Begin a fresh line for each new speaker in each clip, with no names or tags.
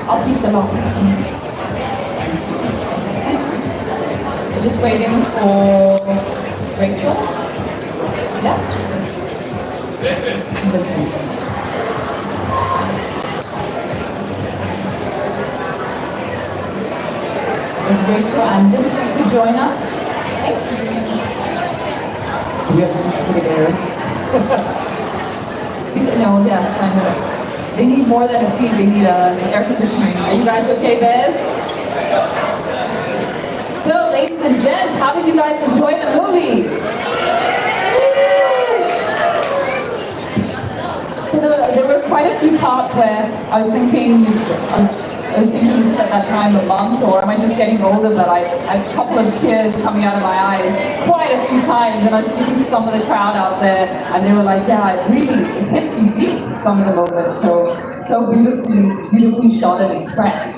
I'll keep the last second. We're just waiting for Rachel. Yeah?
That's it.
Is Rachel and Liz to join us?
Do we have seats for the bears?
No, yes, I know. They need more than a seat, they need air conditioning. Are you guys okay, Bez? So, ladies and gents, how did you guys enjoy the movie? So there were quite a few parts where I was thinking, I was thinking is it at that time a month, or am I just getting older? But I had a couple of tears coming out of my eyes quite a few times, and I was speaking to some of the crowd out there, and they were like, yeah, it really hits you deep, some of the moments, so beautifully shot and expressed.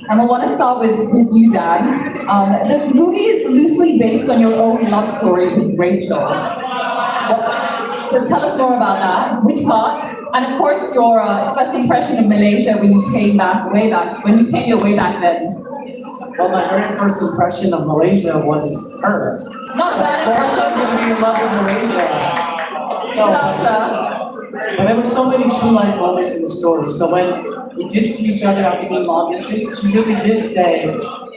And I want to start with you, Dan. The movie is loosely based on your own love story with Rachel. So tell us more about that, which part, and of course your first impression of Malaysia when you came way back then.
Well, my very first impression of Malaysia was her.
Not that
Of course,
impression.
I'm going to be in love with Malaysia. No, but there were so many true life moments in the story. So when we did see each other after being long distance, she really did say,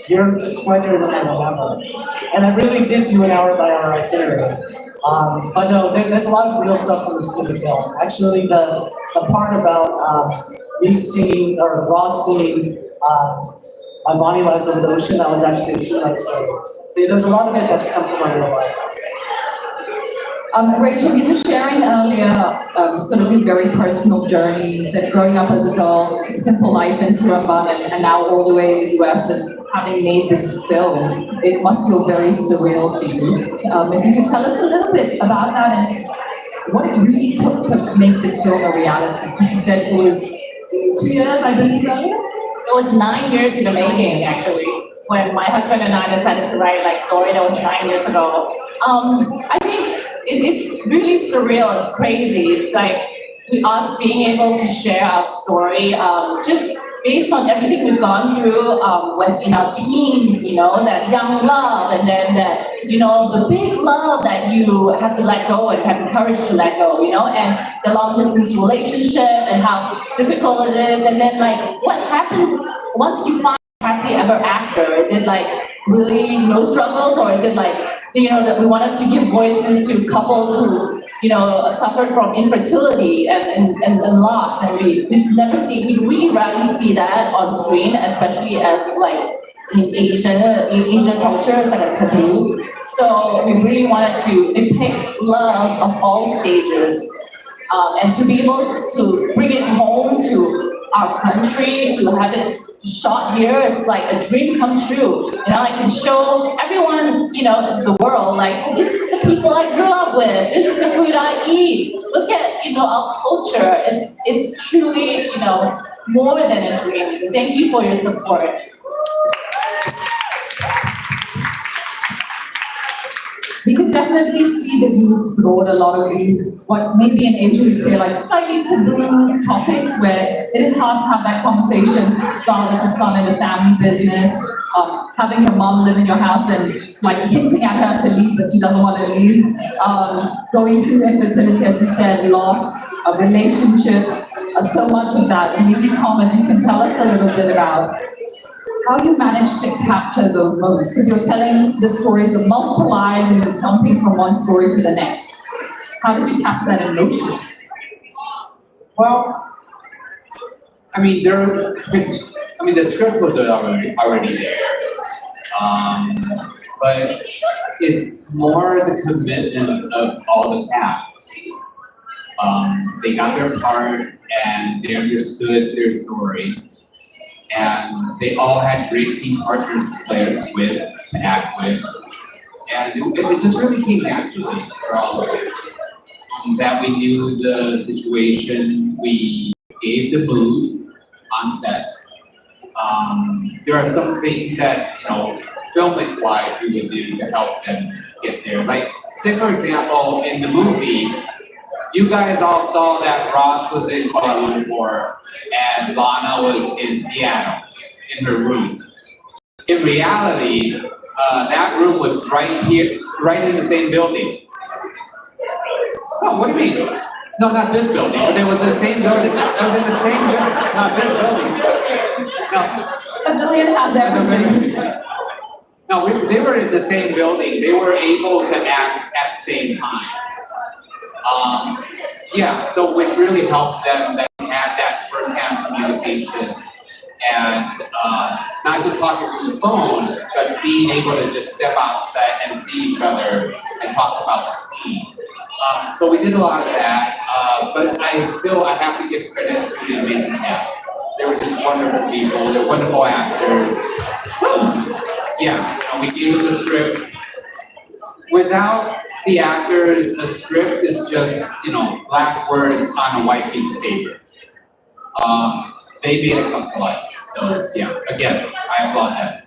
"You're sweater than I remember," and I really did do an hour-by-hour itinerary. But no, there's a lot of real stuff in the film. Actually, the part about me singing, or Ross singing, My Bonnie Lies Over the Ocean, that was actually a true life story. So there's a lot of it that's come from my real life.
Rachel, you were sharing earlier sort of your very personal journeys and growing up as a girl, a simple life in Surabaya, and now all the way in the US, and having made this film. It must feel very surreal for you. If you could tell us a little bit about that and what it really took to make this film a reality. Because you said it was 2 years, I believe, earlier?
It was 9 years in the making, actually. When my husband and I decided to write like story, that was 9 years ago. I think it's really surreal. It's crazy. It's like us being able to share our story, just based on everything we've gone through when in our teens, you know, that young love, and then that, you know, the big love that you have to let go and have the courage to let go, you know, and the long distance relationship and how difficult it is, and then like what happens once you find happily ever after? Is it like really no struggles, or is it like, you know, that we wanted to give voices to couples who, you know, suffered from infertility and loss, and we really rarely see that on screen, especially as like in Asian culture, it's like a taboo. So we really wanted to depict love of all stages, and to be able to bring it home to our country, to have it shot here, it's like a dream come true. You know, I can show everyone, you know, the world, like, this is the people I grew up with, this is the food I eat. Look at, you know, our culture. It's truly, you know, more than a dream. Thank you for your support.
We could definitely see that you explored a lot of these, what maybe in Asia you'd say like slightly taboo topics, where it is hard to have that conversation, father to son in a family business, having your mom live in your house and like hinting at her to leave, but she doesn't want to leave, going through infertility, as you said, loss, relationships, so much of that. And maybe Tom, if you can tell us a little bit about how you managed to capture those moments, because you're telling the stories of multiple lives and you're jumping from one story to the next. How did you capture that emotion?
Well, I mean, the script was already there, but it's more the commitment of all the cast. They got their part and they understood their story. And they all had great scene partners to play with, to act with. And it just really came naturally for all of it. That we knew the situation, we gave the mood on set. There are some things that, you know, filmic-wise we would do to help them get there. Like, say for example, in the movie, you guys all saw that Ross was in Kuala Lumpur and Lana was in Seattle in her room. In reality, that room was right here, right in the same building. Oh, what do you mean? No, not this building, but it was the same building. It was in the same building, not this building. No.
The billion has everything.
No, they were in the same building. They were able to act at the same time. Yeah, so which really helped them that they had that first-hand communication and not just talking through the phone, but being able to just step outside and see each other and talk about the scene. So we did a lot of that, but I have to give credit to the amazing cast. They were just wonderful people. They're wonderful actors. Yeah, and we gave them the script. Without the actors, a script is just, black words on a white piece of paper. They made it come to life. So yeah, again, I applaud that.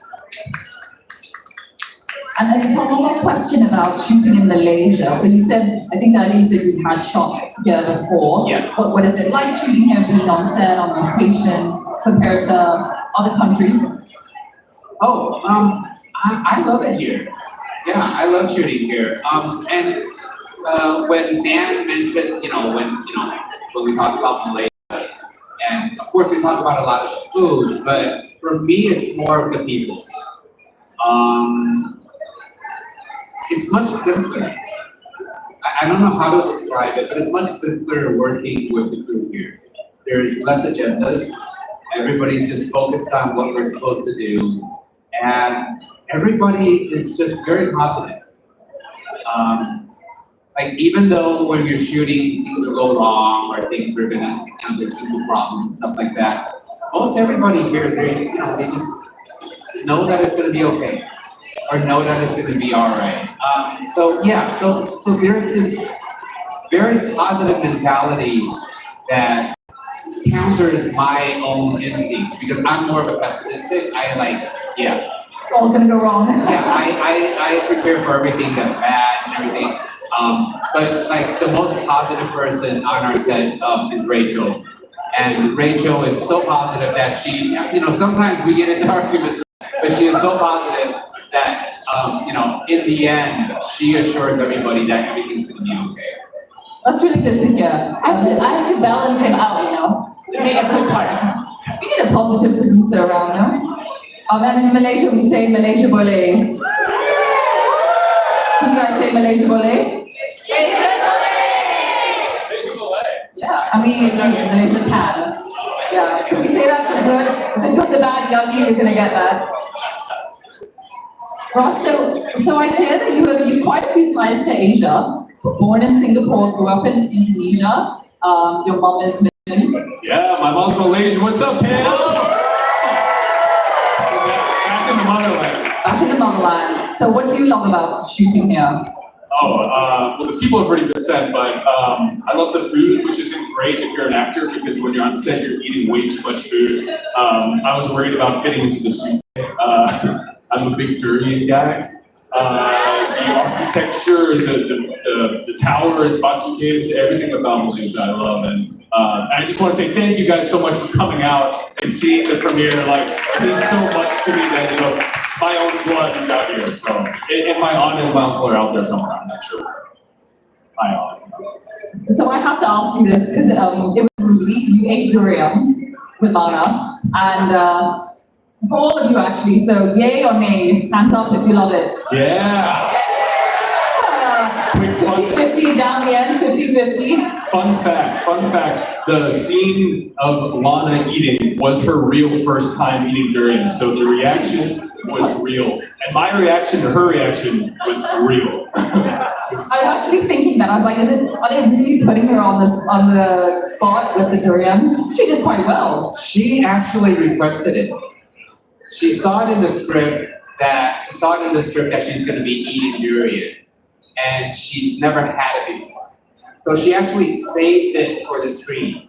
And then Tom, one more question about shooting in Malaysia. So you said, I think earlier you said you had shot here before.
Yes.
What is it like shooting here, being on set, on location, compared to other countries?
Oh, I love it here. Yeah, I love shooting here. And when Dan mentioned, when we talk about Malaysia, and of course we talk about a lot of the food, but for me it's more of the people. It's much simpler. I don't know how to describe it, but it's much simpler working with the crew here. There's less agendas. Everybody's just focused on what we're supposed to do, and everybody is just very positive. Like even though when you're shooting things will go wrong or things are gonna there's simple problems and stuff like that, most everybody here they just know that it's gonna be okay or know that it's gonna be all right. So there's this very positive mentality that counters my own instincts because I'm more of a pessimistic.
It's all gonna go wrong.
Yeah, I prepare for everything that's bad and everything. But like the most positive person on our set is Rachel. And Rachel is so positive that she, sometimes we get into arguments, but she is so positive that, in the end, she assures everybody that everything's gonna be okay.
That's really good to hear.
I have to balance him out, to make a good partner.
We need a positive producer around, no? And in Malaysia, we say Malaysia boleh. Can you guys say Malaysia boleh? Yeah, I mean, Malaysia can. Yeah, so we say that for good. The good, the bad, yogi, you're gonna get that. Ross, so I hear that you've quite a few ties to Asia. Born in Singapore, grew up in Indonesia. Your mom is Malaysian.
Yeah, my mom's Malaysian. What's up, kid? Back in the motherland.
Back in the motherland. So what do you love about shooting here?
Well, the people are pretty good set, but I love the food, which isn't great if you're an actor because when you're on set, you're eating way too much food. I was worried about fitting into the suit. I'm a big durian guy. The architecture, the towers, Batu Caves, everything about Malaysia I love. And I just want to say thank you guys so much for coming out and seeing the premiere. Like, it means so much to me that, my own blood is out here. So, and my aunt and my uncle are out there somewhere, I'm not sure. My aunt.
So I have to ask you this, because it was released, you ate durian with Lana, and for all of you actually, so yay or nay, hands up if you love it.
Yeah.
50-50 down the end, 50-50.
Fun fact, the scene of Lana eating was her real first time eating durian, so the reaction was real. And my reaction to her reaction was real.
I was actually thinking that, I was like, are they really putting her on the spot with the durian? She did quite well.
She actually requested it. She saw it in the script that she's going to be eating durian, and she's never had it before. So she actually saved it for the screen.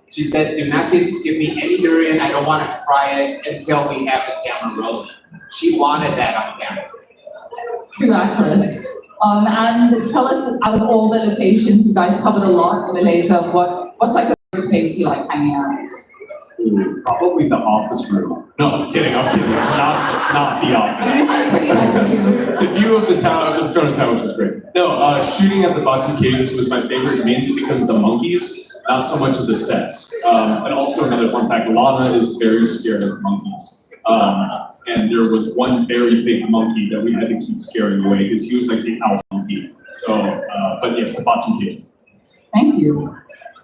She said, "Do not give me any durian. I don't want to try it until we have the camera rolling." She wanted that on camera.
True actress. And tell us, out of all the locations, you guys covered a lot in Malaysia, what's like a favorite place you like hanging out?
Probably the office room. No, I'm kidding. It's not the office.
Pretty nice of you.
The view of the tower, of Toronto Tower, which was great. No, shooting at the Batu Caves was my favorite, mainly because of the monkeys, not so much of the steps. And also another fun fact, Lana is very scared of monkeys. And there was one very big monkey that we had to keep scaring away because he was like the alpha monkey. So, but yes, the Batu Caves.
Thank you.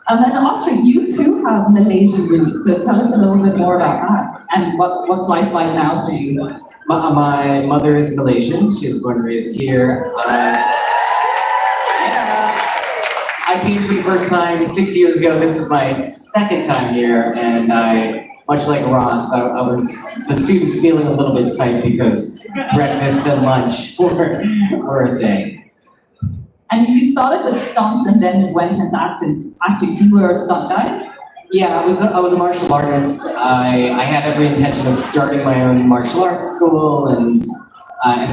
And then Oscar, you too have Malaysian roots, so tell us a little bit more about that and what's life like now for you.
My mother is Malaysian. She was born and raised here. I came for the first time 6 years ago. This is my second time here, and much like Ross, the students feeling a little bit tight because breakfast and lunch were a thing.
And you started with stunts and then went into acting. So you were a stunt guy?
Yeah, I was a martial artist. I had every intention of starting my own martial arts school and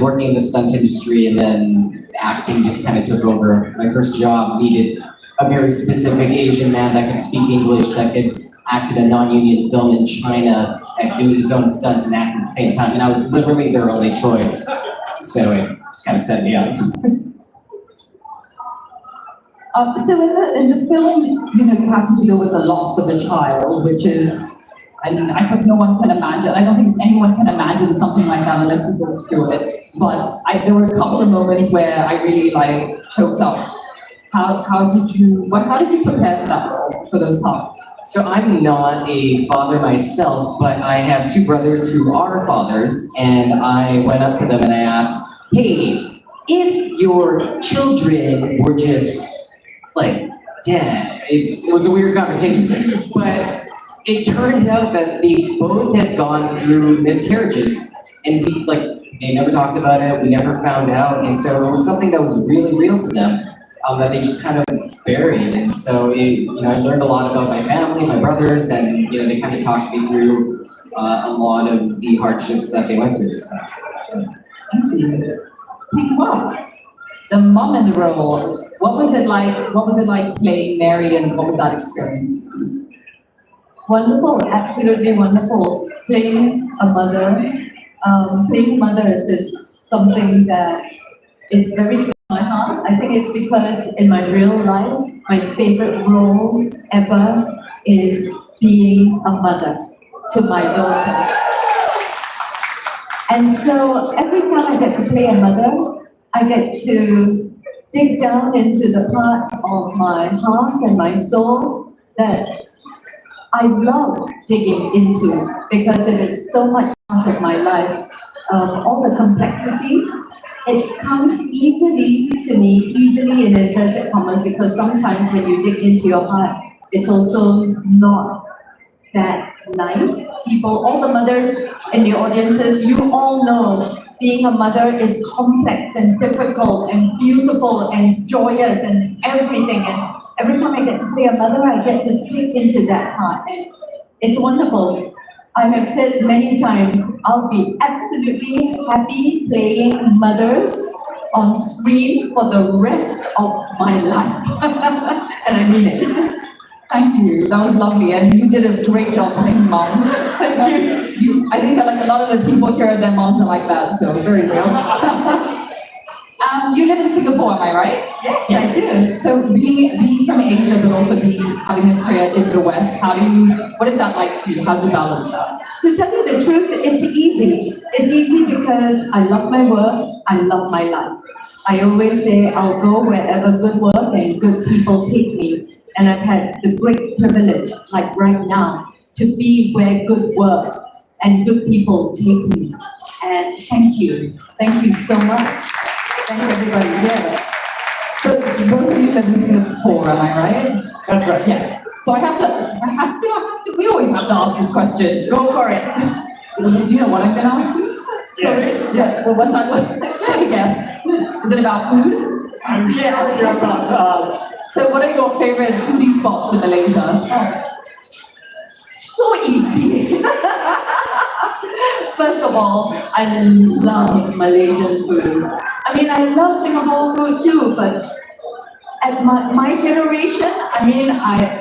working in the stunt industry, and then acting just kind of took over. My first job needed a very specific Asian man that could speak English, that could act in a non-union film in China, that could do his own stunts and act at the same time, and I was literally their only choice. So it just kind of set me up.
So in the film, you had to deal with the loss of a child, which is, and I hope no one can imagine. I don't think anyone can imagine something like that unless you go through it. But there were a couple of moments where I really choked up. How did you prepare for that role, for those parts?
So I'm not a father myself, but I have two brothers who are fathers, and I went up to them and I asked, hey, if your children were just like dead, it was a weird conversation, but it turned out that they both had gone through miscarriages, and they never talked about it, we never found out, and so it was something that was really real to them, that they just kind of buried. And so I learned a lot about my family, my brothers, and they kind of talked me through a lot of the hardships that they went through.
Well, the mom in the role, what was it like playing Mary, and what was that experience?
Wonderful, absolutely wonderful. Playing a mother, playing mothers is something that is very close to my heart. I think it's because in my real life, my favorite role ever is being a mother to my daughter. And so every time I get to play a mother, I get to dig down into the part of my heart and my soul that I love digging into because it is so much part of my life. All the complexities, it comes easily to me, easily in inverted commas, because sometimes when you dig into your heart, it's also not that nice. People, all the mothers in the audiences, you all know being a mother is complex and difficult and beautiful and joyous and everything. And every time I get to play a mother, I get to dig into that part. And it's wonderful. I have said many times, I'll be absolutely happy playing mothers on screen for the rest of my life. And I mean it.
Thank you, that was lovely, and you did a great job playing mom. Thank you. I think that a lot of the people here, their moms are like that, so very real. You live in Singapore, am I right?
Yes, I do.
So being from Asia, but also having a career in the West, what is that like for you? How do you balance that?
To tell you the truth, it's easy. It's easy because I love my work, I love my life. I always say I'll go wherever good work and good people take me. And I've had the great privilege, like right now, to be where good work and good people take me. And thank you. Thank you so much. Thank everybody here.
So both of you live in Singapore, am I right?
That's right.
Yes. So I have to, we always have to ask this question.
Go for it.
Do you know what I'm going to ask you?
Yes.
Yeah, well, what's that? Take a guess. Is it about food?
I'm sure you're about to ask.
So what are your favorite foodie spots in Malaysia?
So easy. First of all, I love Malaysian food. I mean, I love Singapore food too, but at my generation, I mean,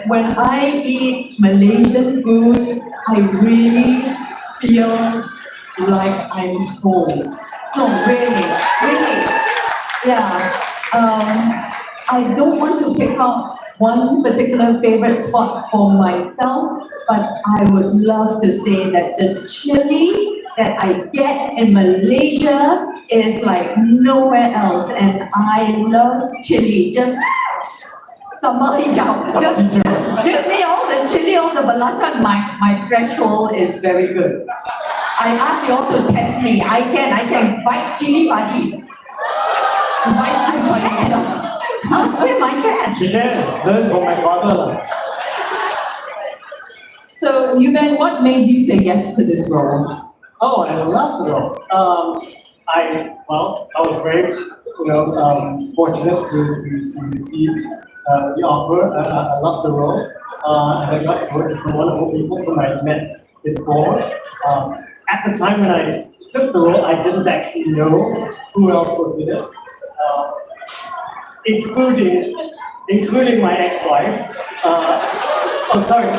when I eat Malaysian food, I really feel like I'm home. No, really. Yeah. I don't want to pick out one particular favorite spot for myself, but I would love to say that the chili that I get in Malaysia is like nowhere else, and I love chili. Just sambal hijau. Just give me all the chili on the belacan. My threshold is very good. I ask you all to test me. I can bite chili padi. Bite chili padi. Ask him, I can.
She can learn from my father.
So, Yuben, what made you say yes to this role?
Oh, I love the role. I was very, fortunate to receive the offer. I love the role, and I got to work with some wonderful people whom I met before. At the time when I took the role, I didn't actually know who else was in it, including my ex-wife.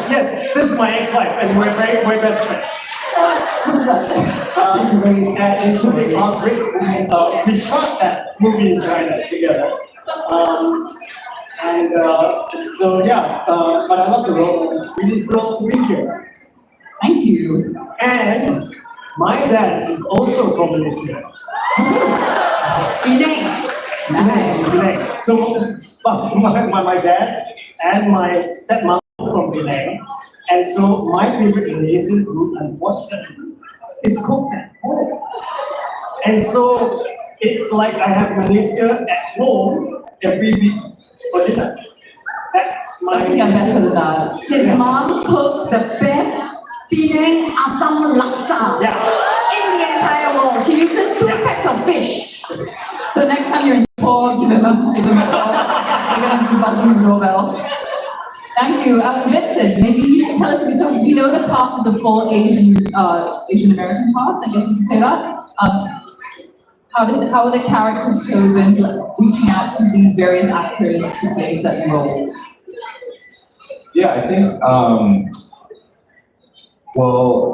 Yes, this is my ex-wife, and we're best friends. Including Osric, we shot that movie in China together. But I love the role. I'm really thrilled to be here.
Thank you.
And my dad is also from Malaysia.
Penang.
Penang. So my dad and my stepmom are from Penang. And so my favorite Malaysian food, unfortunately, is cooked at home. And so it's like I have Malaysia at home every week for dinner. That's my.
I think I'm better than that.
His mom cooks the best Penang asam laksa in the entire world. She uses 2 packs of fish.
So next time you're in Singapore, give him a call. We're gonna be buzzing the doorbell. Thank you. Vincent, maybe you can tell us, so we know the cast is a full Asian American cast, I guess you could say that. How are the characters chosen, reaching out to these various actors to play certain roles?
Yeah, I think,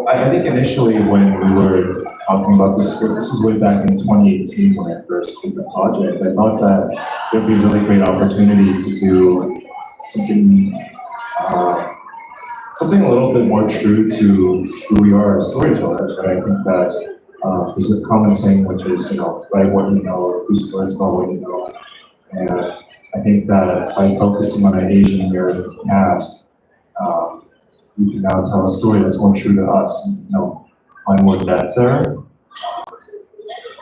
I think initially when we were talking about the script, this is way back in 2018 when I first did the project, I thought that there'd be a really great opportunity to do something a little bit more true to who we are as storytellers, right? I think that there's a common saying which is, write what you know, do stories about what you know. And I think that by focusing on an Asian American cast, we can now tell a story that's more true to us, and, find more depth there.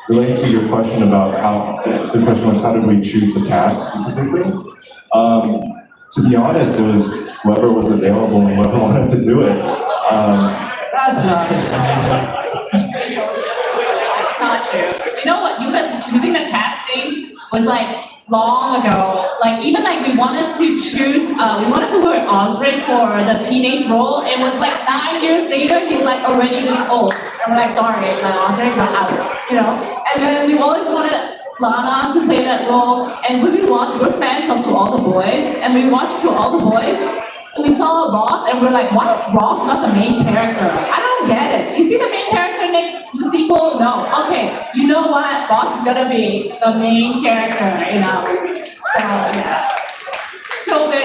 Relating to your question about the question was how did we choose the cast specifically? To be honest, it was whoever was available and whoever wanted to do it.
That's not
It's not true. You know what? You guys choosing the casting was like long ago. Like even like we wanted to work Osric for the teenage role. It was like 9 years later, he's like already this old. And we're like, sorry, like Osric, you're out. And then we always wanted Lana to play that role, and when we watched, we're fans of To All the Boys, and we watched To All the Boys, and we saw Ross, and we're like, why is Ross not the main character? I don't get it. Is he the main character next to the sequel? No. Okay, you know what? Ross is gonna be the main character in our movie. So we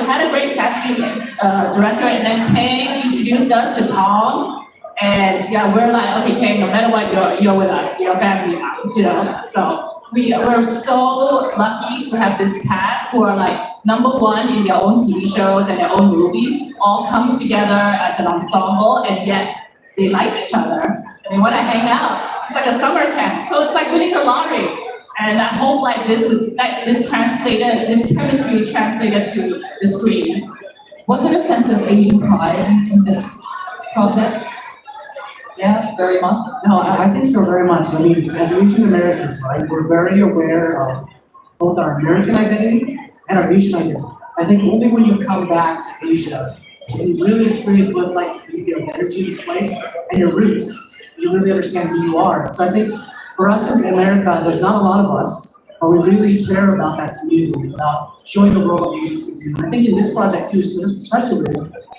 had a great casting director, and then Kang introduced us to Tom. And we're like, okay, Kang, no matter what, you're with us, you're family now, So we're so lucky to have this cast who are like #1 in their own TV shows and their own movies, all come together as an ensemble, and yet they like each other and they want to hang out. It's like a summer camp, so it's like winning the lottery. And I hope like this chemistry translated to the screen.
Was there a sense of Asian pride in this project? Yeah, very much.
No, I think so very much. I mean, as Asian Americans, right, we're very aware of both our American identity and our Asian identity. I think only when you come back to Asia and you really experience what it's like to be the energy of this place and your roots, you really understand who you are. So I think for us in America, there's not a lot of us, but we really care about that community, about showing the world what Asians can do. And I think in this project too, especially,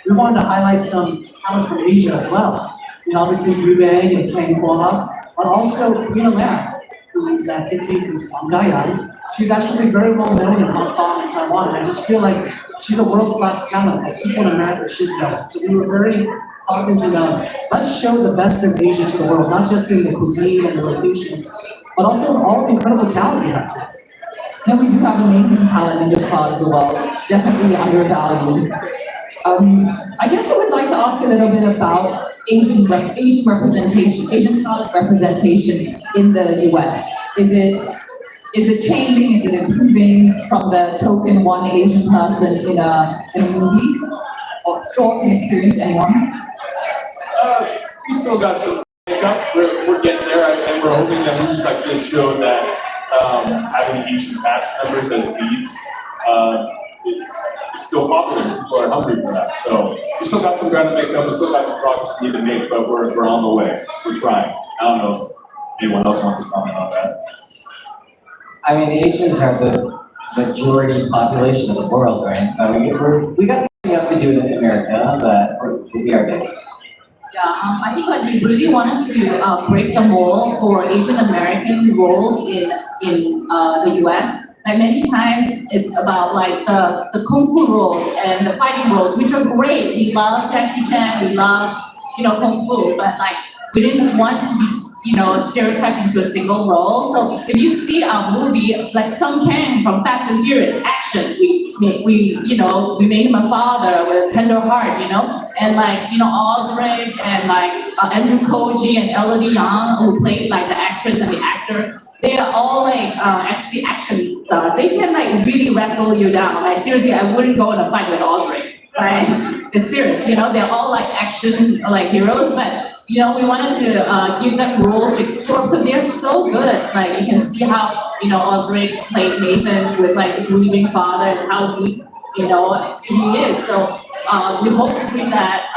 we wanted to highlight some talent from Asia as well. You know, obviously Yubang and Kang Hua, but also Queen Lam, who's at 50s, who's Gayan. She's actually very well known in Hong Kong and Taiwan, and I just feel like she's a world-class talent that people in America should know. So we were very cognizant of, let's show the best of Asia to the world, not just in the cuisine and the locations, but also in all the incredible talent we have here.
And we do have amazing talent in this part of the world, definitely undervalued. I guess I would like to ask a little bit about Asian representation, Asian talent representation in the US. Is it changing? Is it improving from the token one Asian person in a movie? Or thoughts and experience, anyone?
We still got some makeup. We're getting there, and we're hoping that movies like this show that having Asian cast members as leads is still popular. People are hungry for that. So we still got some ground to make up. We still got some progress we need to make, but we're on the way. We're trying. I don't know if anyone else wants to comment on that.
I mean, Asians are the majority population of the world, right? So we got something up to do in America, but we are good.
Yeah, I think like we really wanted to break the mold for Asian American roles in the US. Like many times it's about like the kung fu roles and the fighting roles, which are great. We love Jackie Chan, we love, kung fu, but like we didn't want to be, stereotyped into a single role. So if you see our movie, like Sung Kang from Fast and Furious, action, we made him a father with a tender heart, and like, Osric and like Andrew Koji and Elodie Yang, who played like the actress and the actor, they are all like actually action stars. They can like really wrestle you down. Like seriously, I wouldn't go in a fight with Osric, right? It's serious, they're all like action like heroes, but we wanted to give them roles to explore because they're so good. Like you can see how Osric played Nathan with like a grieving father and how he is. So we hope to bring that,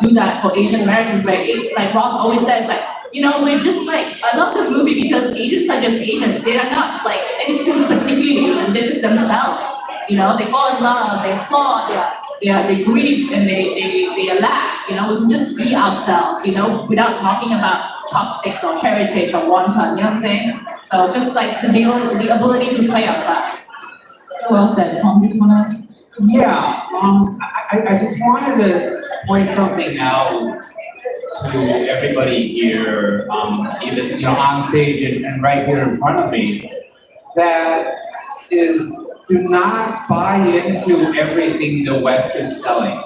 do that for Asian Americans. Like Ross always says, like we're just like, I love this movie because Asians are just Asians. They are not like anything particularly Asian. They're just themselves. They fall in love, they flaw, they grieve, and they laugh. We can just be ourselves, without talking about chopsticks or heritage or wonton. You know what I'm saying? So just like the ability to play ourselves.
Well said, Tom. Do you wanna?
Yeah, I just wanted to point something out to everybody here, even on stage and right here in front of me, that is, do not buy into everything the West is selling.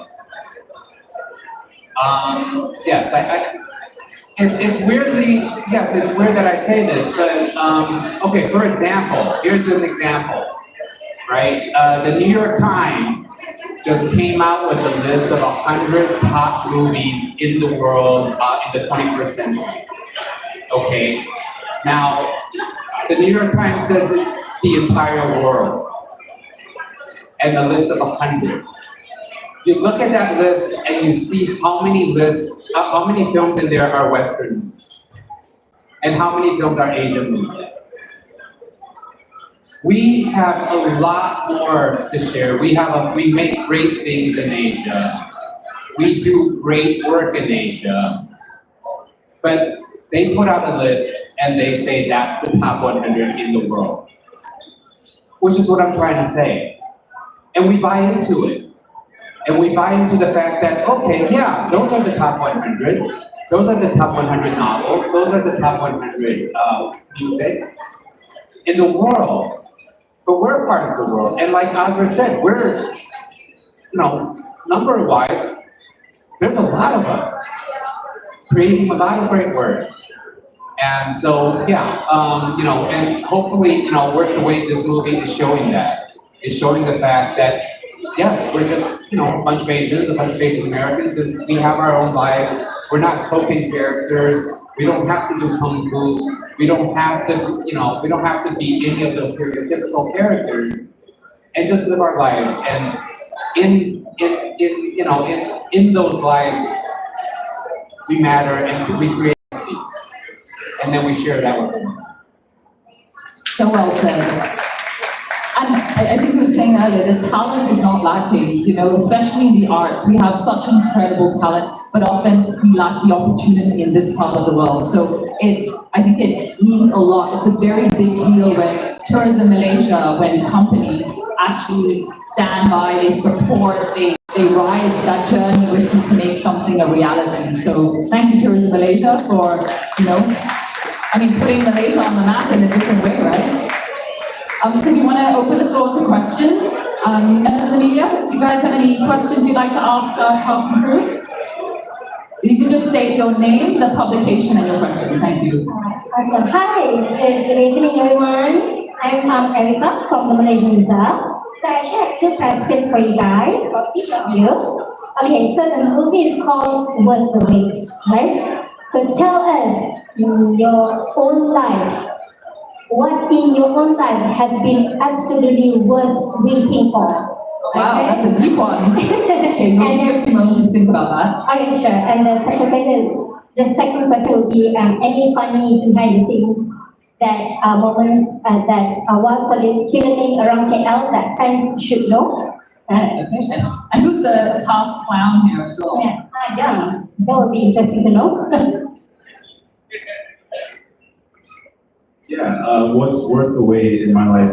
Yes, it's weirdly, yes, it's weird that I say this, but okay, for example, here's an example, right? The New York Times just came out with a list of 100 top movies in the world in the 21st century. Okay, now the New York Times says it's the entire world, and the list of 100. You look at that list and you see how many films in there are Western movies, and how many films are Asian movies. We have a lot more to share. We make great things in Asia. We do great work in Asia. But they put out a list and they say that's the top 100 in the world. Which is what I'm trying to say. And we buy into it. And we buy into the fact that, okay, yeah, those are the top 100. Those are the top 100 novels. Those are the top 100 music in the world. But we're a part of the world. And like Oscar said, we're, number-wise, there's a lot of us creating a lot of great work. And so, yeah, and hopefully, the way this movie is showing that. It's showing the fact that, yes, we're just, a bunch of Asians, a bunch of Asian Americans, and we have our own lives. We're not token characters. We don't have to do kung fu. We don't have to, we don't have to be any of those stereotypical characters, and just live our lives. And in those lives, we matter and we create, and then we share that with them.
So well said. And I think we were saying earlier, the talent is not lacking, you know, especially in the arts. We have such incredible talent, but often we lack the opportunity in this part of the world. So I think it means a lot. It's a very big deal when Tourism Malaysia, when companies actually stand by, they support, they ride that journey with you to make something a reality. So thank you, Tourism Malaysia, for, you know, putting Malaysia on the map in a different way, right? So we want to open the floor to questions. Members of the media, if you guys have any questions you'd like to ask our cast and crew? You can just state your name, the publication, and your question. Thank you.
Awesome. Hi, good evening, everyone. I'm Erica from the Malaysian Reserve. So I actually have two questions for you guys, for each of you. Okay, so the movie is called Worth the Wait, right? So tell us, in your own life, what in your own life has been absolutely worth waiting for?
Wow, that's a deep one. Okay, we'll give you a few moments to think about that.
Okay, sure. And the second question would be any funny behind the scenes moments that while filming around KL that fans should know.
Okay. And who's the cast clown here as well?
Yes, yeah, that would be interesting to know.
Yeah, what's worth the wait in my life?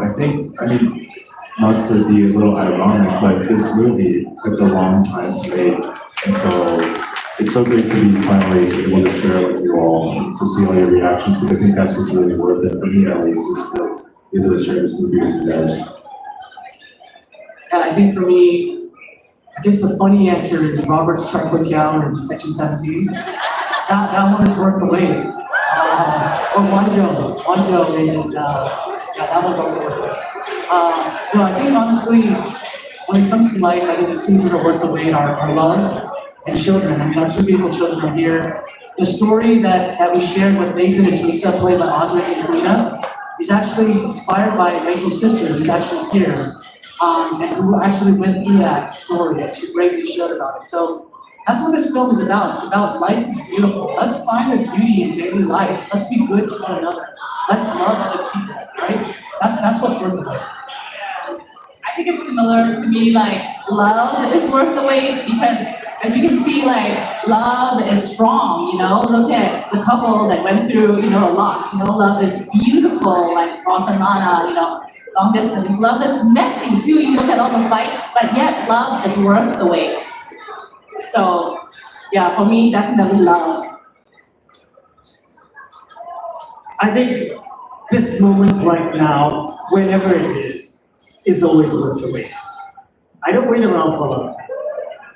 Not to be a little ironic, but this movie took a long time to make, and so it's so great to be finally able to share it with you all, and to see all your reactions, because I think that's what's really worth it for me, at least, is to be able to share this movie with you guys.
Yeah, I think for me, I guess the funny answer is Robert's Char Kway Teow in Section 17. That one is worth the wait. Or Wanjo in, that one's also worth it. No, I think honestly, when it comes to life, I think the things that are worth the wait are love and children. Our two beautiful children are here. The story that we shared with Nathan and Teresa, played by Osric and Karina, is actually inspired by Rachel's sister, who's actually here, and who actually went through that story, and she bravely shared about it. So that's what this film is about. It's about life is beautiful. Let's find the beauty in daily life. Let's be good to one another. Let's love other people, right? That's what's worth the wait.
I think it's similar to me, like love is worth the wait because as we can see, like love is strong, you know, look at the couple that went through, you know, a loss, you know, love is beautiful, like Ross and Lana, you know, long distance. Love is messy too, you look at all the fights, but yet love is worth the wait. So yeah, for me, definitely love.
I think this moment right now, whenever it is always worth the wait. I don't wait around for a lot of things,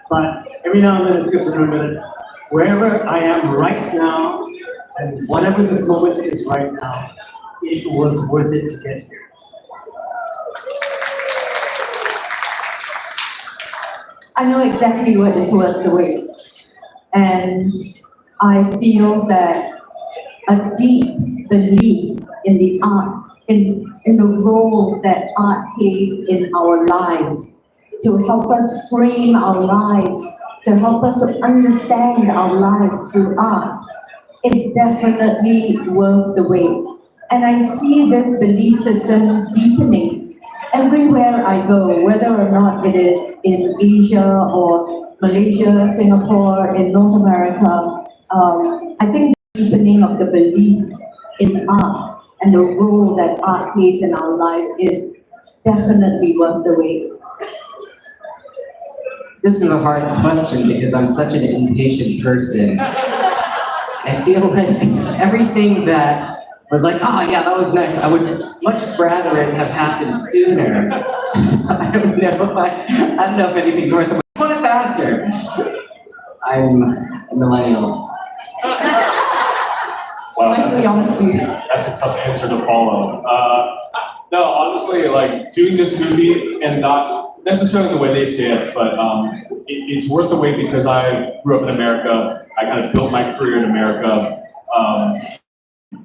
but every now and then it's good to remember that wherever I am right now, and whatever this moment is right now, it was worth it to get here.
I know exactly what is worth the wait. And I feel that a deep belief in the art, in the role that art plays in our lives, to help us frame our lives, to help us to understand our lives through art, is definitely worth the wait. And I see this belief system deepening everywhere I go, whether or not it is in Asia or Malaysia, Singapore, in North America. I think the deepening of the belief in art and the role that art plays in our life is definitely worth the wait.
This is a hard question because I'm such an impatient person. I feel like everything that was like, oh yeah, that was nice, I would much rather it have happened sooner. So I don't know if anything's worth it. Put it faster. I'm a millennial.
Wow,
Nice to be honest with you.
that's a tough answer to follow. No, honestly, like doing this movie and not necessarily the way they say it, but it's worth the wait because I grew up in America. I kind of built my career in America.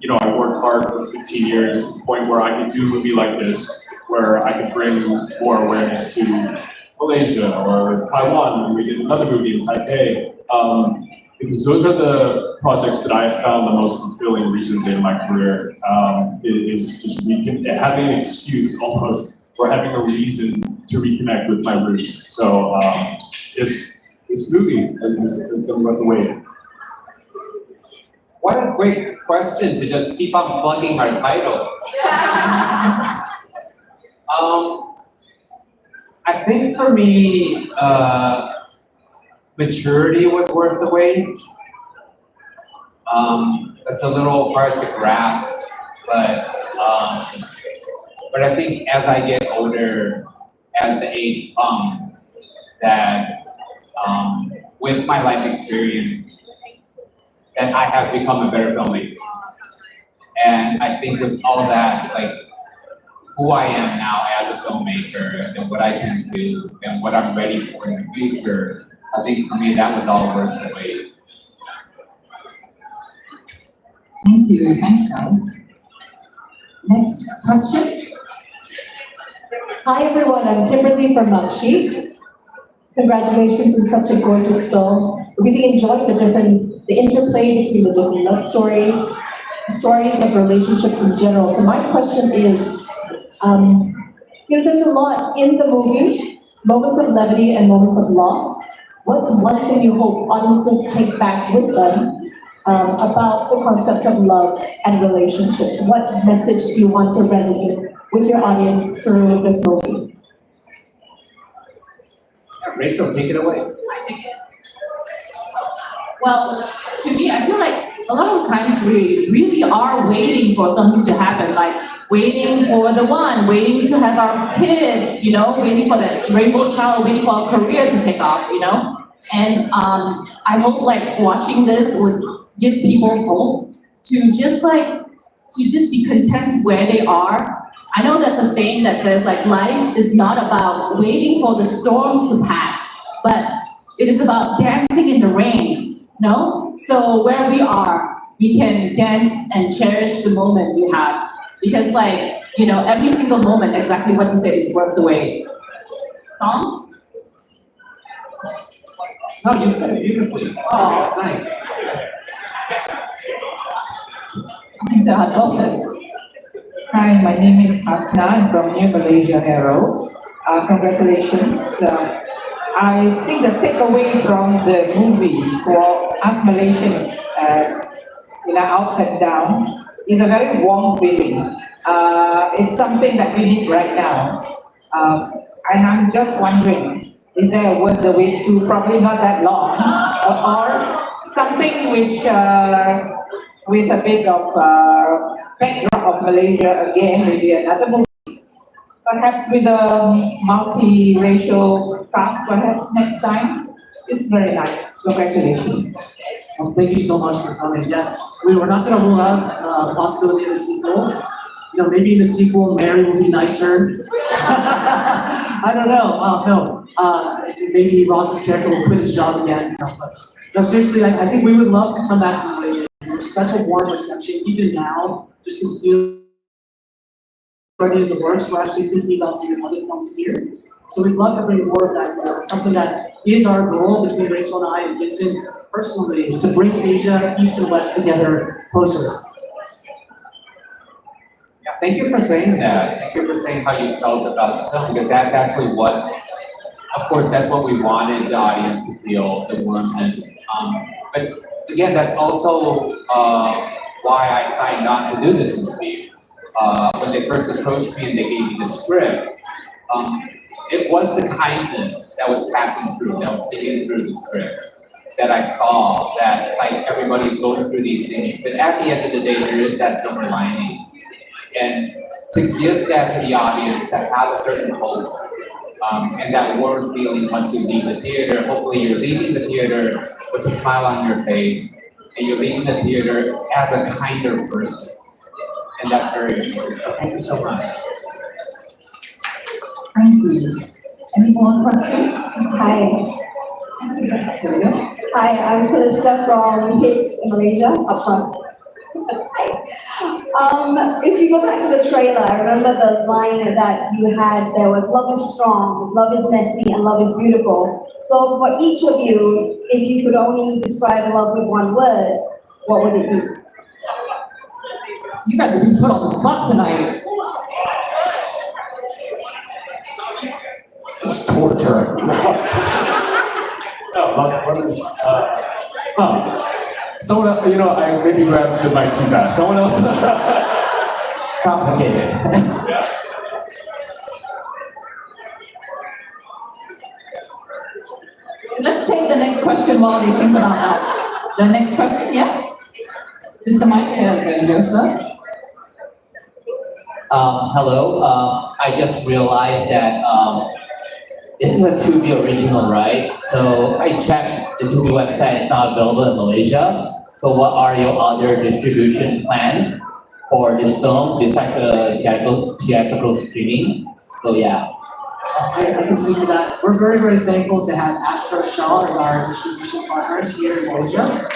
You know, I worked hard for 15 years to the point where I could do a movie like this, where I could bring more awareness to Malaysia or Taiwan. We did another movie in Taipei. because those are the projects that I have found the most fulfilling recently in my career. Is just having an excuse almost, or having a reason to reconnect with my roots. So this movie has been worth the wait.
What a great question to just keep on plugging our title. I think for me, maturity was worth the wait. That's a little hard to grasp, but I think as I get older, as the age comes, that with my life experience, that I have become a better filmmaker. And I think with all that, like who I am now as a filmmaker and what I can do and what I'm ready for in the future, I think for me that was all worth the wait.
Thank you. Thanks, guys. Next question.
Hi everyone, I'm Kimberly from Nakshi. Congratulations on such a gorgeous film. Really enjoyed the interplay between the different love stories of relationships in general. So my question is, there's a lot in the movie, moments of levity and moments of loss. What's one thing you hope audiences take back with them about the concept of love and relationships? What message do you want to resonate with your audience through this movie?
Rachel, take it away.
I take it. Well, to me, I feel like a lot of times we really are waiting for something to happen, like waiting for the one, waiting to have our kid, waiting for the rainbow child, waiting for our career to take off, And I hope like watching this would give people hope to just be content where they are. I know there's a saying that says like life is not about waiting for the storms to pass, but it is about dancing in the rain, no? So where we are, we can dance and cherish the moment we have. Because every single moment, exactly what you said, is worth the wait. Tom?
No, you said it beautifully. Oh, that's nice.
Thanks, Wilson. Hi, my name is Hasna. I'm from near Malaysia, Hero. Congratulations. I think the takeaway from the movie for us Malaysians, in our ups and downs, is a very warm feeling. It's something that we need right now. And I'm just wondering, is there a worth the wait to probably not that long, or something which with a bit of backdrop of Malaysia again, maybe another movie, perhaps with a multi-racial cast, perhaps next time. It's very nice. Congratulations.
Well, thank you so much for coming. Yes, we were not going to rule out the possibility of a sequel. Maybe in the sequel, Mary will be nicer. I don't know. No. Maybe Ross's character will quit his job again. No, seriously, I think we would love to come back to Malaysia. There's such a warm reception, even now. Just this feel already in the works. We're actually thinking about doing other films here. So we'd love to bring more of that here. Something that is our goal between Rachel and I and Vincent personally is to bring Asia, East and West together closer.
Yeah, thank you for saying that. Thank you for saying how you felt about the film, because that's actually of course, that's what we wanted the audience to feel, the warmness. But again, that's also why I signed on to do this movie. When they first approached me and they gave me the script, it was the kindness that was passing through, that was singing through the script, that I saw that everybody's going through these things. But at the end of the day, there is that silver lining. And to give that to the audience, that have a certain hope, and that warm feeling once you leave the theater. Hopefully you're leaving the theater with a smile on your face, and you're leaving the theater as a kinder person. And that's very important. So thank you so much.
Thank you. Any more questions?
Hi.
Here we go.
Hi, I'm Calista from Hits in Malaysia, up front. If you go back to the trailer, I remember the line that you had there was love is strong, love is messy, and love is beautiful.
So for each of you, if you could only describe love with one word, what would it be?
You guys have been put on the spot tonight.
It's torture.
No, what is, someone else, I maybe grabbed the mic too fast. Someone else?
Complicated.
Yeah.
Let's take the next question while they think about that. The next question, yeah? Just the mic, there you go, sir.
Hello. I just realized that this is a Tubi original, right? So I checked the Tubi website; it's not available in Malaysia. So what are your other distribution plans for this film besides the theatrical screening? So yeah.
I can speak to that. We're very, very thankful to have Astro Shaw as our distribution partners here in Malaysia.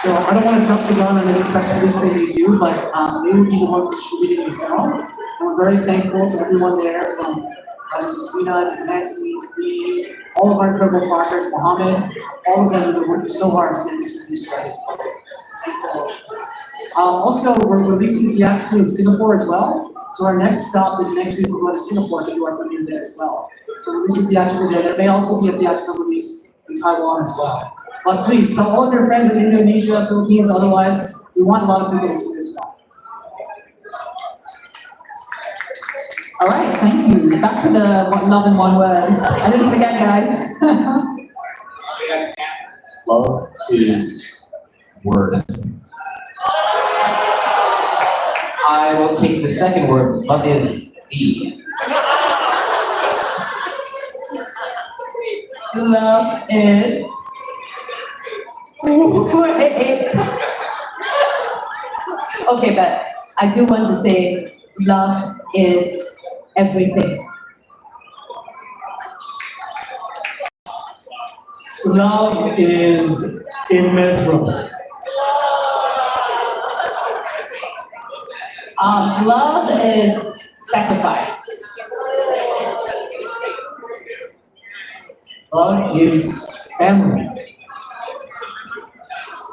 So I don't want to jump the gun on any press release that they do, but they will be the ones distributing the film. We're very thankful to everyone there, from Justina to Nancy to Lee, all of our incredible partners, Mohammed, all of them have been working so hard to get this release right. So thankful. Also, we're releasing theatrically in Singapore as well. So our next stop is next week. We're going to Singapore to do our premiere there as well. So releasing theatrically there. There may also be a theatrical release in Taiwan as well. But please tell all of your friends in Indonesia, Philippines, otherwise, we want a lot of people to see this film.
All right, thank you. Back to the love in one word. I didn't forget, guys.
Love is worth.
I will take the second word. Love is the.
Love is. Wait. Okay, but I do want to say love is everything.
Love is immeasurable.
Love is sacrifice.
Love is family.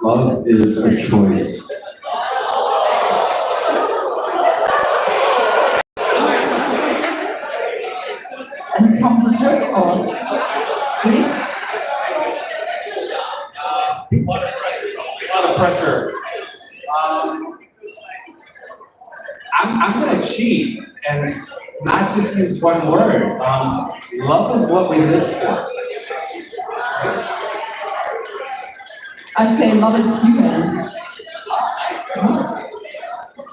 Love is a choice.
And Tom, the first call.
A lot of pressure.
I'm gonna cheat and not just use one word. Love is what we live for.
I'd say love is human.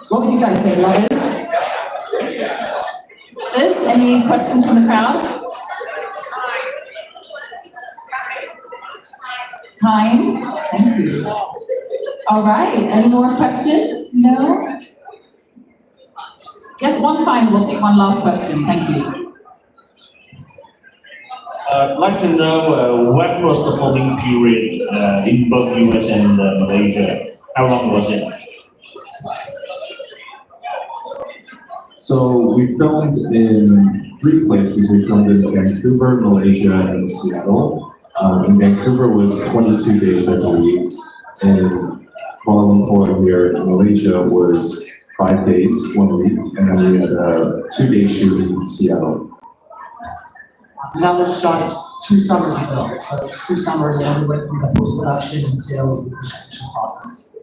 What would you guys say, love is? Liz, any questions from the crowd? Kind. Thank you. All right, any more questions? No? Yes, one fine, we'll take one last question, thank you.
I'd like to know what was the filming period in both US and Malaysia? How long was it?
So we filmed in 3 places. We filmed in Vancouver, Malaysia, and Seattle. In Vancouver was 22 days, I believe. In Kuala Lumpur here in Malaysia was 5 days, 1 week, and then we had a 2-day shoot in Seattle.
And that was shot 2 summers ago. So it's 2 summers and then we went through the post-production and sales and distribution process.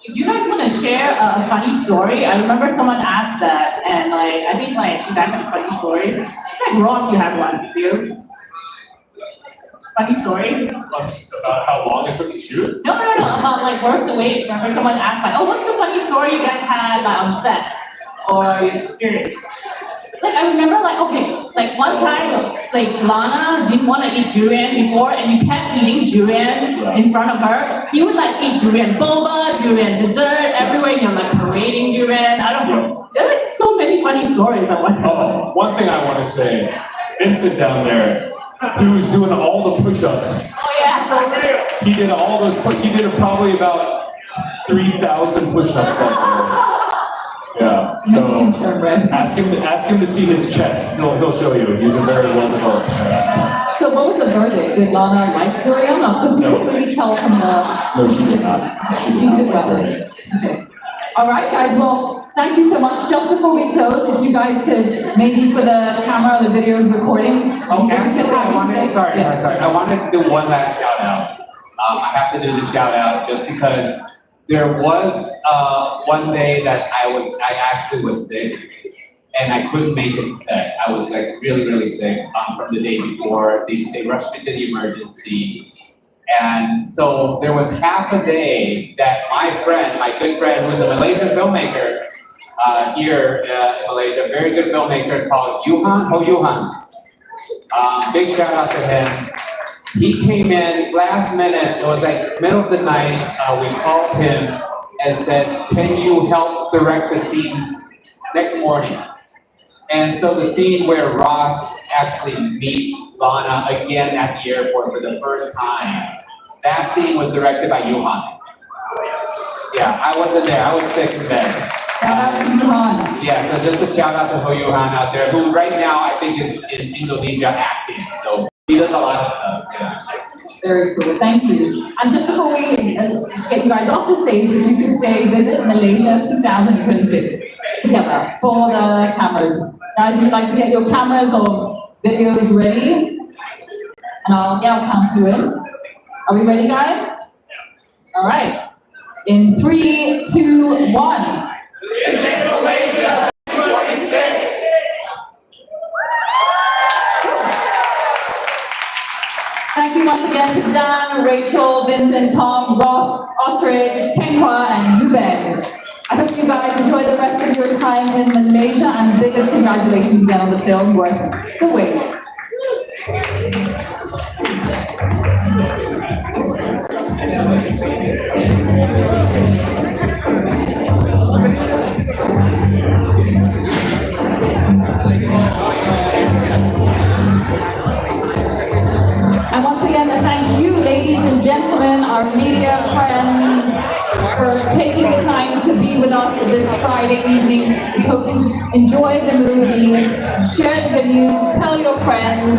If you guys want to share a funny story, I remember someone asked that, and I think you guys have funny stories. Like Ross, you have one, do you? Funny story?
About how long it took to shoot?
No, about worth the wait. Remember someone asked oh, what's the funny story you guys had on set or your experience? I remember one time, Lana didn't want to eat durian before, and you kept eating durian in front of her. You would eat durian boba, durian dessert, everywhere you're parading durian. I don't know. There are so many funny stories I want to
Oh, one thing I want to say, Vincent down there, he was doing all the push-ups.
Oh yeah.
He did all those, he did probably about 3,000 push-ups that day. Yeah, so ask him to see his chest. He'll show you. He's a very well-developed chest.
So what was the verdict? Did Lana like durian? Because you couldn't really tell from the.
No, she did not. She did
She did
not.
well. Okay. All right, guys. Well, thank you so much. Just before we close, if you guys could maybe for the camera, the video is recording.
Oh,
maybe we
actually,
could have
I
you
wanted,
say-
sorry.
Yeah.
I wanted to do one last shout out. I have to do the shout out just because there was one day that I actually was sick and I couldn't make it set. I was like really, really sick from the day before. They rushed me to the emergency. And so there was half a day that my friend, my good friend, who's a Malaysian filmmaker here in Malaysia, very good filmmaker called Yuhan. Big shout out to him. He came in last minute, it was like middle of the night, we called him and said, can you help direct the scene next morning? And so the scene where Ross actually meets Lana again at the airport for the first time, that scene was directed by Yuhan. Yeah, I wasn't there, I was sick in bed.
Shout out to Yuhan.
Yeah, so just a shout out to Ho Yuhan out there, who right now I think is in Indonesia acting. So he does a lot of stuff, yeah.
Very cool. Thank you. And just before we get you guys off the stage, if you could say visit Malaysia 2026 together for the cameras. Guys, if you'd like to get your cameras or videos ready, and I'll count you in. Are we ready, guys? All right. In 3, 2, 1.
Visit Malaysia 26.
Thank you once again to Dan, Rachel, Vincent, Tom, Ross, Osrid, Kenhua, and Yuben. I hope you guys enjoy the rest of your time in Malaysia, and biggest congratulations again on the film worth the wait. And once again, thank you, ladies and gentlemen, our media friends, for taking the time to be with us this Friday evening. We hope you enjoyed the movie, share the good news, tell your friends.